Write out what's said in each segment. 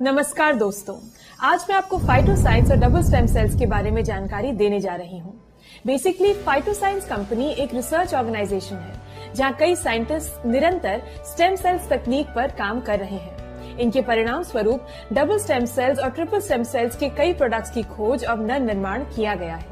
नमस्कार दोस्तों, आज मैं आपको फाइटोसाइंस और डबल स्टेम सेल्स के बारे में जानकारी देने जा रही हूँ। बेसिकली फाइटोसाइंस कंपनी एक रिसर्च ऑर्गेनाइजेशन है जहाँ कई साइंटिस्ट निरंतर स्टेम सेल्स तकनीक पर काम कर रहे हैं। इनके परिणाम स्वरूप डबल स्टेम सेल्स और ट्रिपल स्टेम सेल्स के कई प्रोडक्ट्स की खोज और निर्माण किया गया है।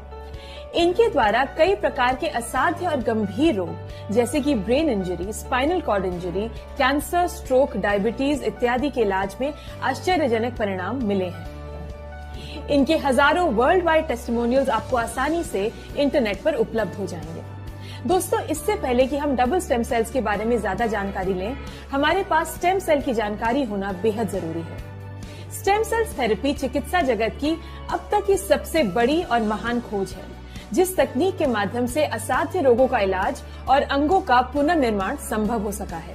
इनके द्वारा कई प्रकार के असाध्य और गंभीर रोग जैसे कि brain injury, spinal cord injury, cancer, stroke, diabetes इत्यादि के इलाज में आश्चर्यजनक परिणाम मिले हैं। इनके हजारों वर्ल्ड वाइड टेस्टिमोनियल्स आपको आसानी से इंटरनेट पर उपलब्ध हो जाएंगे। दोस्तों, इससे पहले कि हम डबल स्टेम सेल्स के बारे में ज्यादा जानकारी लें, हमारे पास स्टेम सेल की जानकारी होना बेहद जरूरी है। स्टेम सेल्स थेरेपी चिकित्सा जगत की अब तक की सबसे बड़ी और महान खोज है, जिस तकनीक के माध्यम से असाध्य रोगों का इलाज और अंगों का पुनर्निर्माण संभव हो सका है।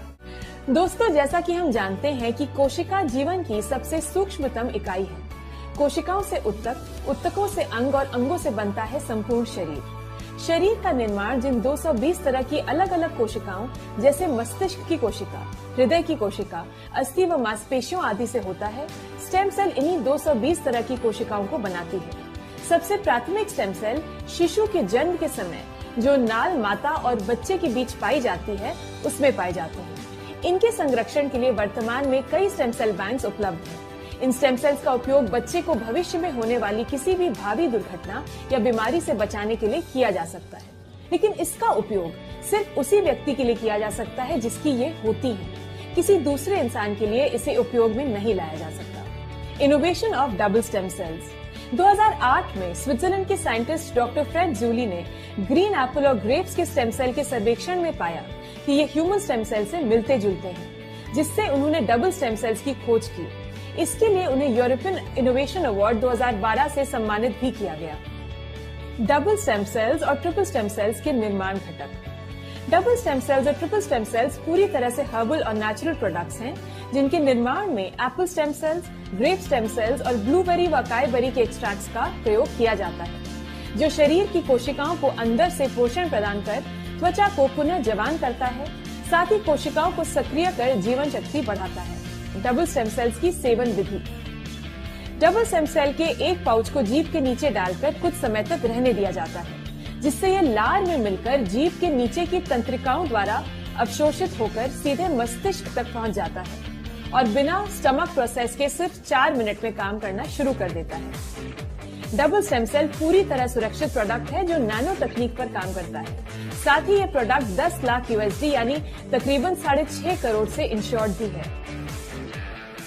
दोस्तों, जैसा कि हम जानते हैं कि कोशिका जीवन की सबसे सूक्ष्मतम इकाई है। कोशिकाओं से उत्तक, उत्तकों से अंग और अंगों से बनता है संपूर्ण शरीर। शरीर का निर्माण जिन 220 तरह की अलग अलग कोशिकाओं जैसे मस्तिष्क की कोशिका, हृदय की कोशिका, अस्थि व मांसपेशियों आदि से होता है, स्टेम सेल इन्हीं 220 तरह की कोशिकाओं को बनाती है। सबसे प्राथमिक स्टेम सेल शिशु के जन्म के समय जो नाल माता और बच्चे के बीच पाई जाती है, उसमें पाए जाते हैं। इनके संरक्षण के लिए वर्तमान में कई स्टेम सेल बैंक्स उपलब्ध हैं। इन स्टेम सेल्स का उपयोग बच्चे को भविष्य में होने वाली किसी भी भावी दुर्घटना या बीमारी से बचाने के लिए किया जा सकता है, लेकिन इसका उपयोग सिर्फ उसी व्यक्ति के लिए किया जा सकता है जिसकी ये होती है। किसी दूसरे इंसान के लिए इसे उपयोग में नहीं लाया जा सकता। Innovation of double stem cells. 2008 में स्विट्जरलैंड के साइंटिस्ट डॉक्टर फ्रेड जूली ने ग्रीन एप्पल और ग्रेप्स के स्टेम सेल के सर्वेक्षण में पाया कि ये ह्यूमन स्टेम सेल से मिलते जुलते हैं, जिससे उन्होंने डबल स्टेम सेल्स की खोज की। इसके लिए उन्हें यूरोपियन इनोवेशन अवार्ड 2012 से सम्मानित भी किया गया। डबल स्टेम सेल्स और ट्रिपल स्टेम सेल्स के निर्माण घटक। डबल स्टेम सेल्स और ट्रिपल स्टेम सेल्स पूरी तरह से हर्बल और नेचुरल प्रोडक्ट्स हैं, जिनके निर्माण में apple stem cells, grape stem cells और ब्लूबेरी व अकाई के एक्सट्रैक्ट्स का प्रयोग किया जाता है, जो शरीर की कोशिकाओं को अंदर से पोषण प्रदान कर त्वचा को पुनः जवान करता है, साथ ही कोशिकाओं को सक्रिय कर जीवन शक्ति बढ़ाता है। डबल स्टेम सेल्स की सेवन विधि। डबल स्टेम सेल के एक पाउच को जीभ के नीचे डालकर कुछ समय तक रहने दिया जाता है, जिससे यह लार में मिलकर जीभ के नीचे की तंत्रिकाओं द्वारा अवशोषित होकर सीधे मस्तिष्क तक पहुंच जाता है और बिना स्टमक प्रोसेस के सिर्फ 4 मिनट में काम करना शुरू कर देता है। डबल स्टेम सेल पूरी तरह सुरक्षित प्रोडक्ट है जो नैनो तकनीक पर काम करता है। साथ ही यह प्रोडक्ट 10 लाख USD यानी तकरीबन 6.5 करोड़ से इंश्योर्ड भी है।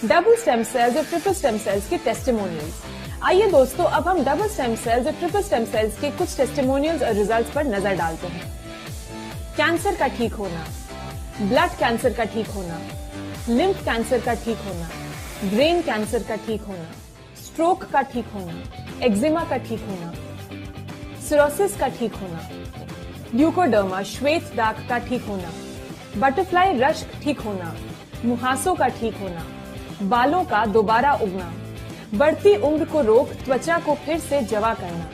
डबल स्टेम सेल्स और ट्रिपल स्टेम सेल्स के टेस्टिमोनियल्स। आइए दोस्तों, अब हम डबल स्टेम सेल्स और ट्रिपल स्टेम सेल्स के कुछ टेस्टिमोनियल्स और रिजल्ट्स पर नजर डालते हैं। कैंसर का ठीक होना, ब्लड कैंसर का ठीक होना, लिम्फ कैंसर का ठीक होना, ब्रेन कैंसर का ठीक होना, स्ट्रोक का ठीक होना, एक्जिमा का ठीक होना, सिरोसिस का ठीक होना, ल्यूकोडर्मा श्वेत दाग का ठीक होना, बटरफ्लाई रश्क ठीक होना, मुहासों का ठीक होना, बालों का दोबारा उगना, बढ़ती उम्र को रोक त्वचा को फिर से जवा करना,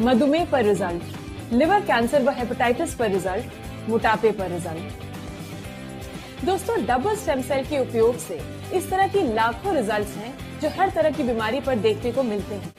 मधुमेह पर रिजल्ट, लिवर कैंसर व हेपेटाइटिस पर रिजल्ट, मोटापे पर रिजल्ट। दोस्तों, डबल स्टेम सेल के उपयोग से इस तरह की लाखों रिजल्ट्स हैं जो हर तरह की बीमारी पर देखने को मिलते हैं।